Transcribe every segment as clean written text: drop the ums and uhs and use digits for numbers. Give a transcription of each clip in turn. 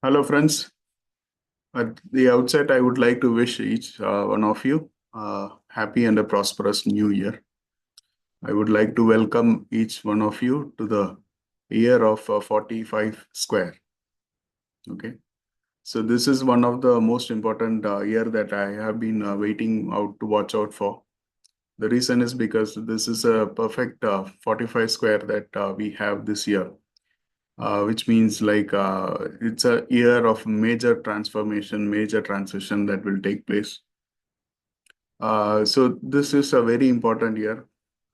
Hello, friends. At the outset, I would like to wish each one of you a happy and a prosperous new year. I would like to welcome each one of you to the year of 45 square. Okay. So this is one of the most important year that I have been waiting out to watch out for. The reason is because this is a perfect 45 square that we have this year. Which means like it's a year of major transformation, major transition that will take place. So this is a very important year.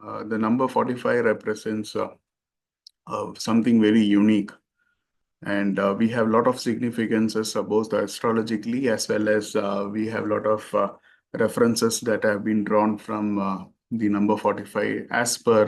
The number 45 represents something very unique. And we have a lot of significances both astrologically as well as we have a lot of references that have been drawn from the number 45 as per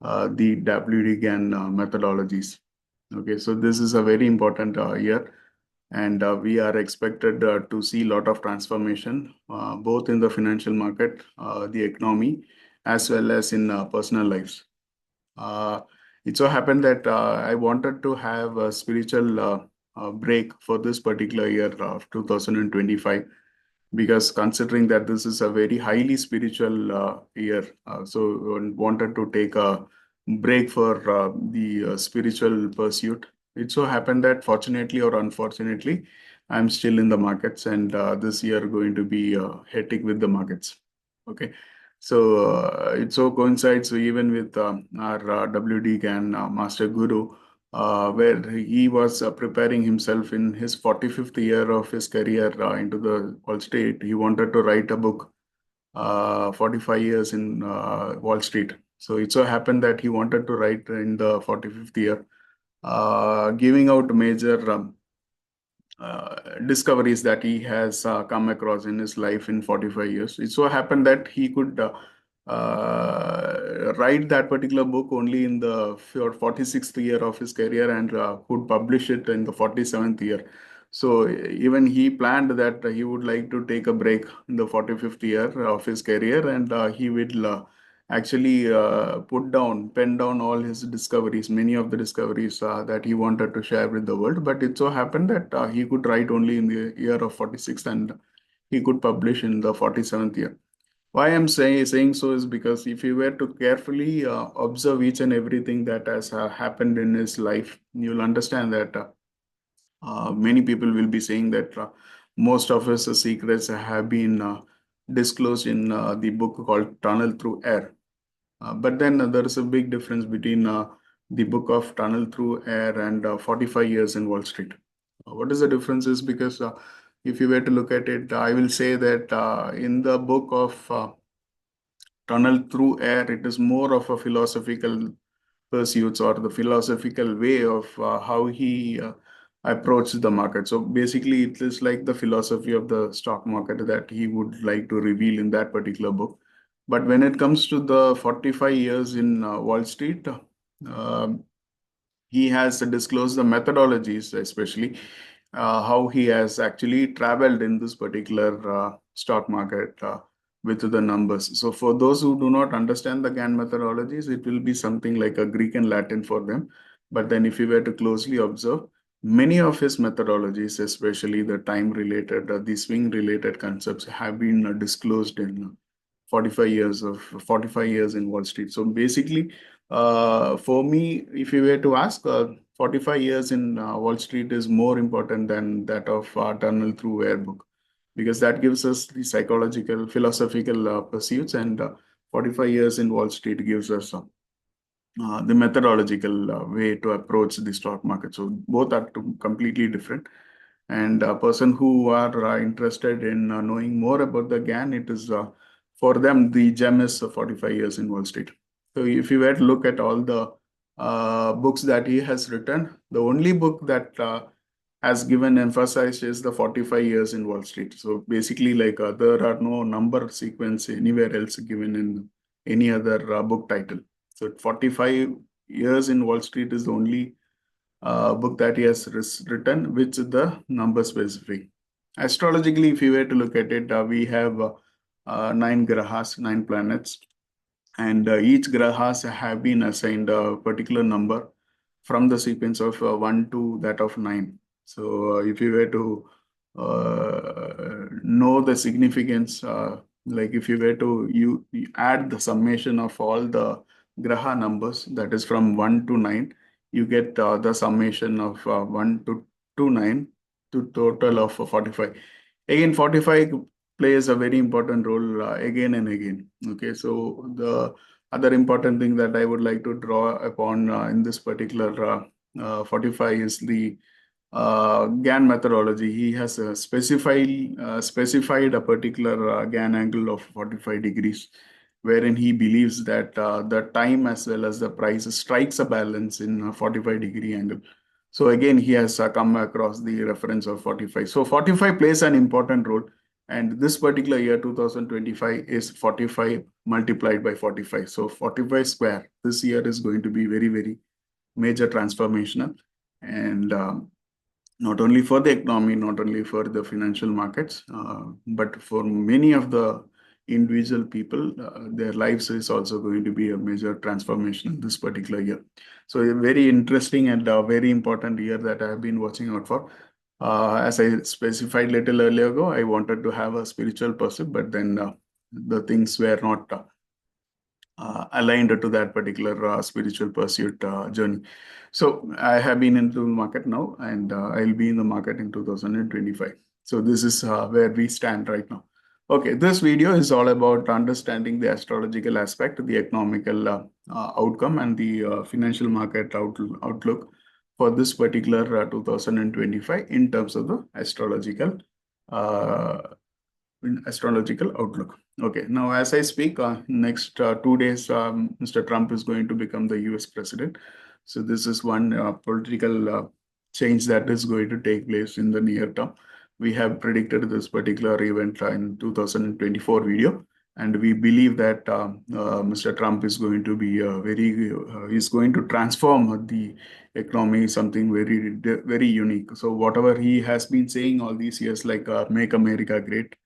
the WD Gann methodologies. Okay, so this is a very important year, and we are expected to see a lot of transformation both in the financial market, the economy, as well as in personal lives. Uh, it so happened that I wanted to have a spiritual break for this particular year of 2025, because considering that this is a very highly spiritual year, so wanted to take a break for the spiritual pursuit. It so happened that fortunately or unfortunately, I'm still in the markets, and this year going to be hectic with the markets. Okay. So it so coincides even with our WD Gann Master Guru, where he was preparing himself in his 45th year of his career into the Wall Street. He wanted to write a book, 45 years in Wall Street. So it so happened that he wanted to write in the 45th year, giving out major discoveries that he has come across in his life in 45 years. It so happened that he could write that particular book only in the 46th year of his career, and could publish it in the 47th year. So even he planned that he would like to take a break in the 45th year of his career, and he will actually pen down all his discoveries, many of the discoveries that he wanted to share with the world. But it so happened that he could write only in the year of 46, and he could publish in the 47th year. Why I'm saying so is because if you were to carefully observe each and everything that has happened in his life, you'll understand that many people will be saying that most of his secrets have been disclosed in the book called Tunnel Through Air. But then there is a big difference between the book of Tunnel Through Air and 45 years in Wall Street. What is the difference is because if you were to look at it, I will say that in the book of Tunnel Through Air, it is more of a philosophical pursuits or the philosophical way of how he approached the market. So basically, it is like the philosophy of the stock market that he would like to reveal in that particular book. But when it comes to the 45 years in Wall Street, uh, he has disclosed the methodologies, especially how he has actually traveled in this particular stock market with the numbers. So for those who do not understand the Gann methodologies, it will be something like a Greek and Latin for them. But then if you were to closely observe, many of his methodologies, especially the time related, the swing related concepts, have been disclosed in 45 years in Wall Street. So basically, for me, if you were to ask, 45 years in Wall Street is more important than that of Tunnel Through Air book, because that gives us the psychological, philosophical pursuits, and 45 years in Wall Street gives us the methodological way to approach the stock market. So both are completely different. And a person who are interested in knowing more about the Gann, it is for them the gem is 45 years in Wall Street. So if you were to look at all the books that he has written, the only book that has given emphasized is the 45 years in Wall Street. So basically, like there are no number sequence anywhere else given in any other book title. So 45 years in Wall Street is the only book that he has written, which the number specific. Astrologically, if you were to look at it, we have nine grahas, nine planets, and each grahas have been assigned a particular number from the sequence of 1 to that of 9. So if you were to know the significance, like if you were to you add the summation of all the graha numbers, that is from 1 to 9, you get the summation of 1 to 9 to total of 45. Again, 45 plays a very important role again and again. Okay, so the other important thing that I would like to draw upon in this particular 45 is the Gann methodology. He has specified a particular Gann angle of 45 degrees, wherein he believes that the time as well as the price strikes a balance in a 45-degree angle. So again, he has come across the reference of 45. So 45 plays an important role. And this particular year, 2025, is 45 multiplied by 45. So 45 square this year is going to be very, very major transformational. And not only for the economy, not only for the financial markets, but for many of the individual people, their lives is also going to be a major transformation in this particular year. So a very interesting and very important year that I have been watching out for. As I specified little earlier ago, I wanted to have a spiritual pursuit, but then the things were not aligned to that particular spiritual pursuit journey. So I have been into the market now, and I'll be in the market in 2025. So this is where we stand right now. Okay, this video is all about understanding the astrological aspect, the economical outcome, and the financial market outlook for this particular 2025 in terms of the uh, astrological outlook. Okay, now as I speak, next 2 days, Mr. Trump is going to become the US president. So this is one political change that is going to take place in the near term. We have predicted this particular event in 2024 video, and we believe that Mr. Trump is going to be is going to transform the economy, something very unique. So whatever he has been saying all these years, like make America great,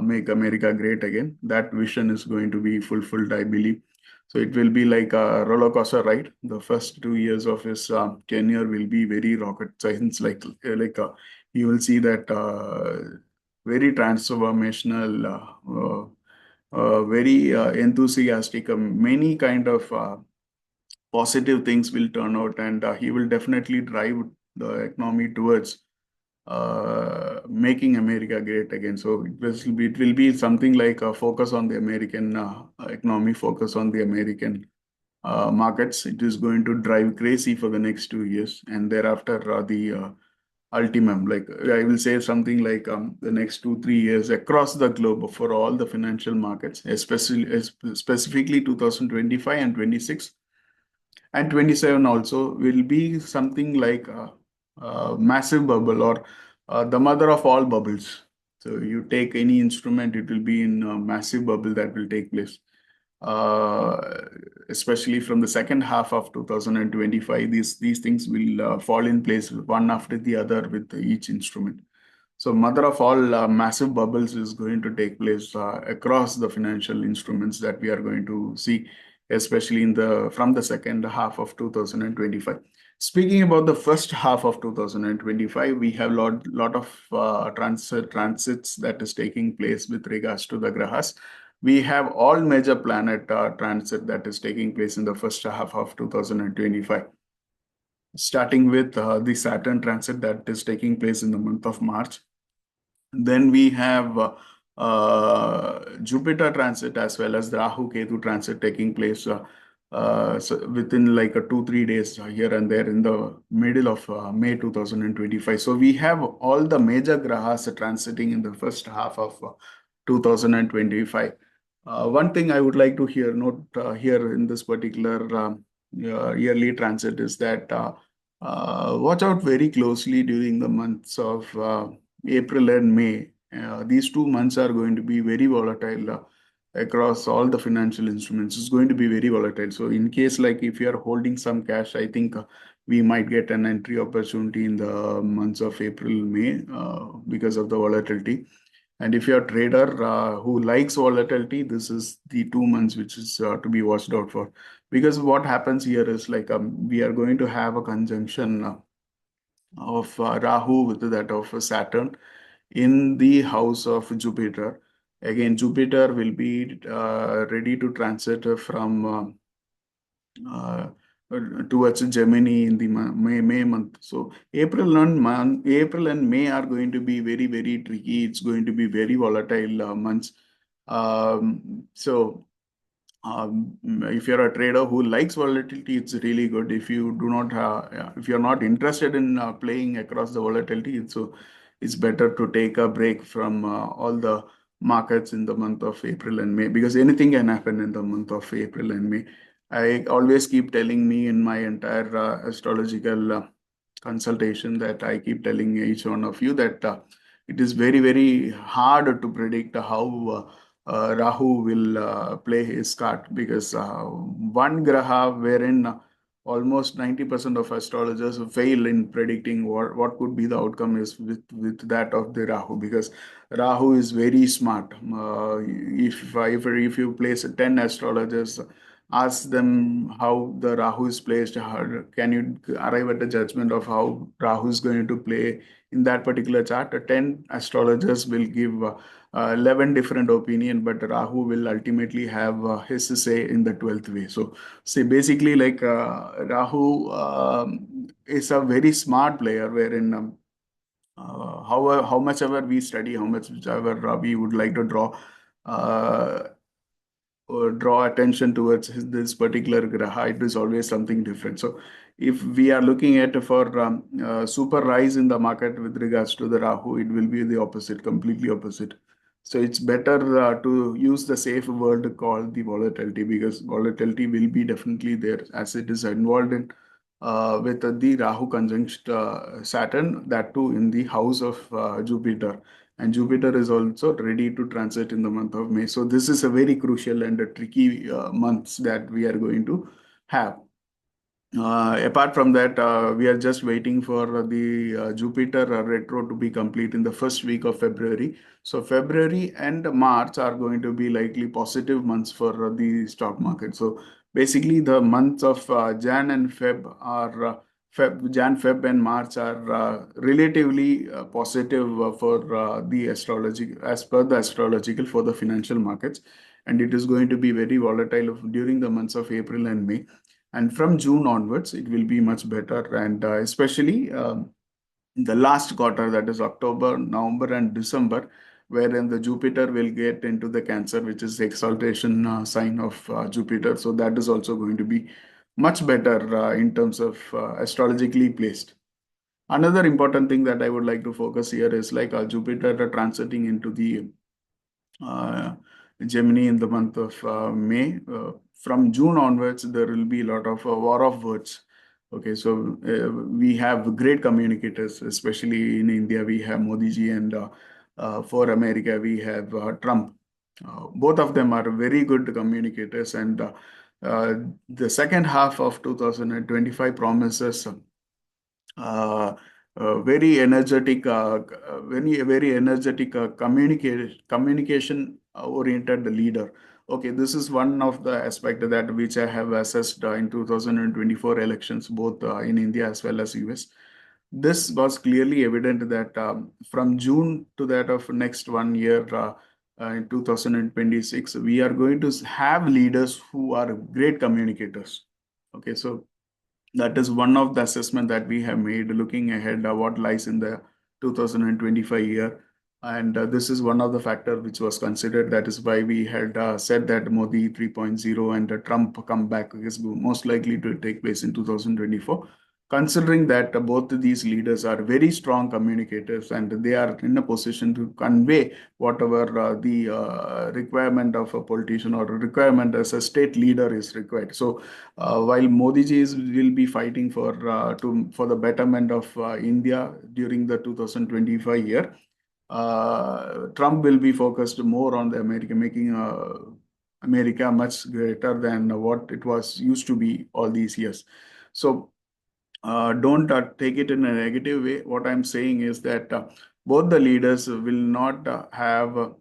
make America great again. That vision is going to be fulfilled, I believe. So it will be like a roller coaster ride. The first 2 years of his tenure will be very rocket science, you will see that very transformational, very enthusiastic, many kind of positive things will turn out, and he will definitely drive the economy towards making America great again. So it will be something like a focus on the American economy, focus on the American markets. It is going to drive crazy for the next 2 years, and thereafter the ultimum. Like I will say something like the next 2 3 years across the globe for all the financial markets, especially specifically 2025 and 26 and 27 also will be something like a massive bubble, or the mother of all bubbles. So you take any instrument, it will be in a massive bubble that will take place. Uh, Especially from the second half of 2025, these things will fall in place one after the other with each instrument. So mother of all massive bubbles is going to take place across the financial instruments that we are going to see, especially in the from the second half of 2025. Speaking about the first half of 2025, we have lot of transits that is taking place with regards to the grahas. We have all major planet transit that is taking place in the first half of 2025, starting with the Saturn transit that is taking place in the month of March. Then we have Jupiter transit as well as the Rahu Ketu transit taking place so within like a 2 3 days here and there in the middle of May 2025. So we have all the major grahas transiting in the first half of 2025. One thing I would like to note here in this particular yearly transit is that watch out very closely during the months of April and May. These 2 months are going to be very volatile across all the financial instruments. It's going to be very volatile. So in case like if you are holding some cash, I think we might get an entry opportunity in the months of April, May because of the volatility. And if you're a trader who likes volatility, this is the 2 months which is to be watched out for. Because what happens here is like we are going to have a conjunction of Rahu with that of Saturn in the house of Jupiter. Again, Jupiter will be ready to transit from uh, towards Gemini in the May month. So April and May are going to be very, very tricky. It's going to be very volatile months. So if you're a trader who likes volatility, it's really good. If you do not if you're not interested in playing across the volatility, it's better to take a break from all the markets in the month of April and May, because anything can happen in the month of April and May. I always keep telling me in my entire astrological consultation that I keep telling each one of you that it is very, very hard to predict how Rahu will play his card, because one graha wherein almost 90% of astrologers fail in predicting what could be the outcome is with that of the Rahu, because Rahu is very smart. If you place 10 astrologers, ask them how the Rahu is placed, can you arrive at a judgment of how Rahu is going to play in that particular chart? 10 astrologers will give 11 different opinion, but Rahu will ultimately have his say in the 12th way. So, see, basically, like Rahu is a very smart player, wherein how much ever we study, how much ever we would like to uh, draw attention towards this particular graha, it is always something different. So, if we are looking at for super rise in the market with regards to the Rahu, it will be the opposite, completely opposite. So, it's better to use the safe word called the volatility, because volatility will be definitely there as it is involved in with the Rahu conjunct Saturn, that too in the house of Jupiter. And Jupiter is also ready to transit in the month of May. So this is a very crucial and a tricky months that we are going to have. Apart from that, we are just waiting for the Jupiter retro to be complete in the first week of February. So February and March are going to be likely positive months for the stock market. So basically, the months of Jan and Feb are Jan, Feb, and March are relatively positive for the astrology, as per the astrological for the financial markets, and it is going to be very volatile during the months of April and May. And from June onwards, it will be much better. And especially the last quarter, that is October, November, and December, wherein the Jupiter will get into the Cancer, which is the exaltation sign of Jupiter. So that is also going to be much better in terms of astrologically placed. Another important thing that I would like to focus here is like Jupiter transiting into the uh, Gemini in the month of May. From June onwards, there will be a lot of war of words. Okay, so we have great communicators, especially in India. We have Modi ji, and for America, we have Trump. Both of them are very good communicators, and uh, the second half of 2025 promises very energetic, very energetic communication oriented leader. Okay, this is one of the aspect that which I have assessed in 2024 elections, both in India as well as US. This was clearly evident that from June to that of next 1 year, in 2026, we are going to have leaders who are great communicators. Okay, so that is one of the assessment that we have made looking ahead what lies in the 2025 year. And this is one of the factor which was considered. That is why we had said that Modi 3.0 and Trump comeback is most likely to take place in 2024. Considering that both these leaders are very strong communicators and they are in a position to convey whatever the requirement of a politician or requirement as a state leader is required. So while Modi ji will be fighting for the betterment of India during the 2025 year, Trump will be focused more on the America, making America much greater than what it was used to be all these years. So don't take it in a negative way. What I'm saying is that both the leaders will not have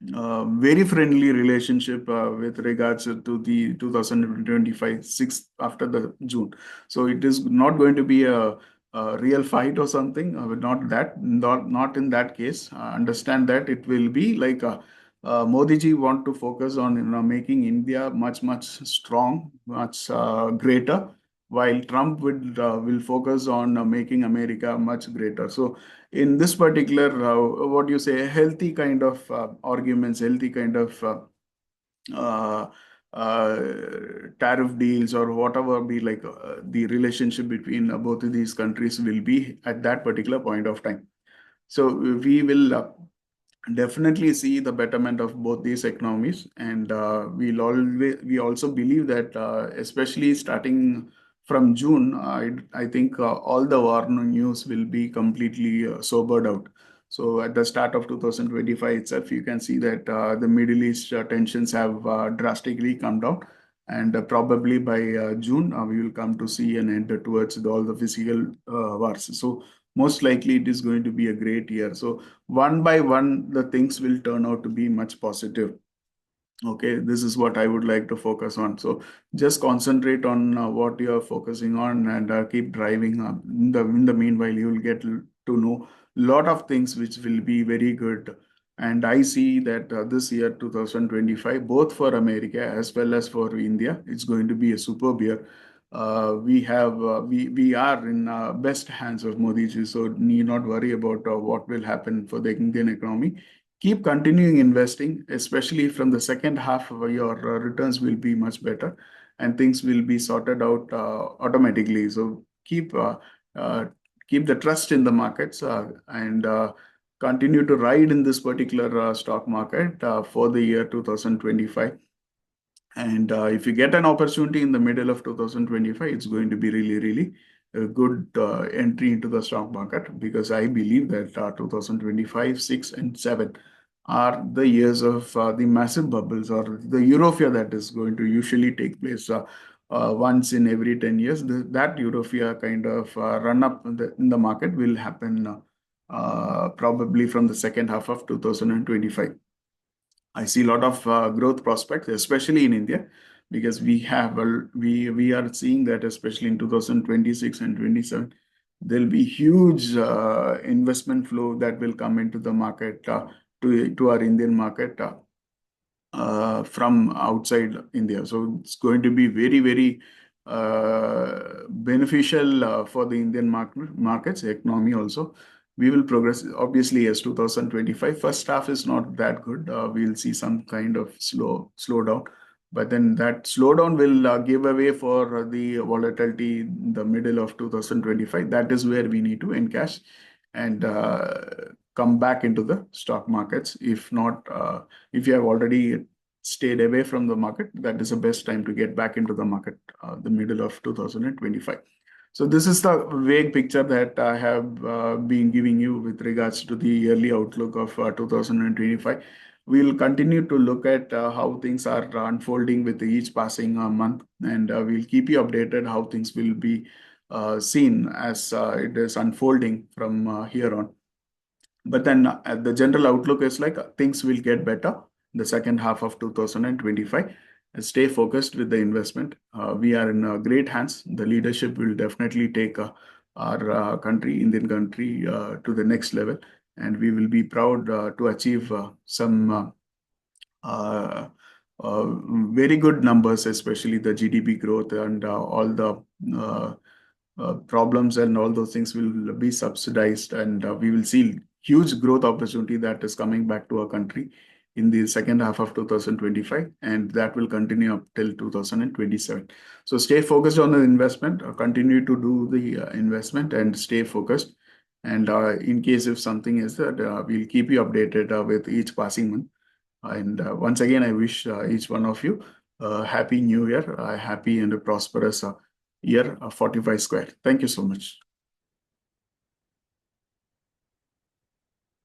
very friendly relationship with regards to the 2025 6th after the June. So it is not going to be a real fight or something. Not in that case. Understand that it will be like Modi ji want to focus on making India much strong, much greater, while Trump will focus on making America much greater. So in this particular, what you say, healthy kind of arguments, healthy kind of uh, uh, tariff deals or whatever be like the relationship between both of these countries will be at that particular point of time. So we will definitely see the betterment of both these economies, and we also believe that especially starting from June, I think all the war news will be completely sobered out. So at the start of 2025 itself, you can see that the Middle East tensions have drastically come down, and probably by June we will come to see an end towards all the physical wars. So most likely it is going to be a great year. So one by one, the things will turn out to be much positive. Okay, this is what I would like to focus on. So just concentrate on what you are focusing on, and keep driving. In the meanwhile, you will get to know a lot of things which will be very good. And I see that this year, 2025, both for America as well as for India, it's going to be a superb year. We are in best hands of Modi ji, so need not worry about what will happen for the Indian economy. Keep continuing investing, especially from the second half of your returns will be much better, and things will be sorted out automatically. So uh, keep the trust in the markets, and continue to ride in this particular stock market for the year 2025. And if you get an opportunity in the middle of 2025, it's going to be really a good entry into the stock market, because I believe that 2025, 6, and 7 are the years of the massive bubbles, or the euphoria that is going to usually take place once in every 10 years. That euphoria kind of run up in the market will happen probably from the second half of 2025. I see a lot of growth prospects, especially in India, because we are seeing that especially in 2026 and 27, there'll be huge investment flow that will come into the market to our Indian market from outside India. So it's going to be very beneficial for the Indian markets economy also. We will progress. Obviously, as 2025 first half is not that good. We'll see some kind of slowdown, but then that slowdown will give away for the volatility in the middle of 2025. That is where we need to encash and come back into the stock markets. If not, if you have already stayed away from the market, that is the best time to get back into the market, the middle of 2025. So this is the vague picture that I have been giving you with regards to the yearly outlook of 2025. We'll continue to look at how things are unfolding with each passing month, and we'll keep you updated how things will be seen as it is unfolding from here on. But then the general outlook is like things will get better in the second half of 2025. Stay focused with the investment. We are in great hands. The leadership will definitely take our Indian country, to the next level. And we will be proud to achieve some uh, uh, very good numbers, especially the GDP growth, and all the problems and all those things will be subsidized, and we will see huge growth opportunity that is coming back to our country in the second half of 2025, and that will continue up till 2027. So stay focused on the investment, continue to do the investment and stay focused. And in case if something is that, we'll keep you updated with each passing month. And once again, I wish each one of you a happy new year, a happy and a prosperous year 45 square. Thank you so much.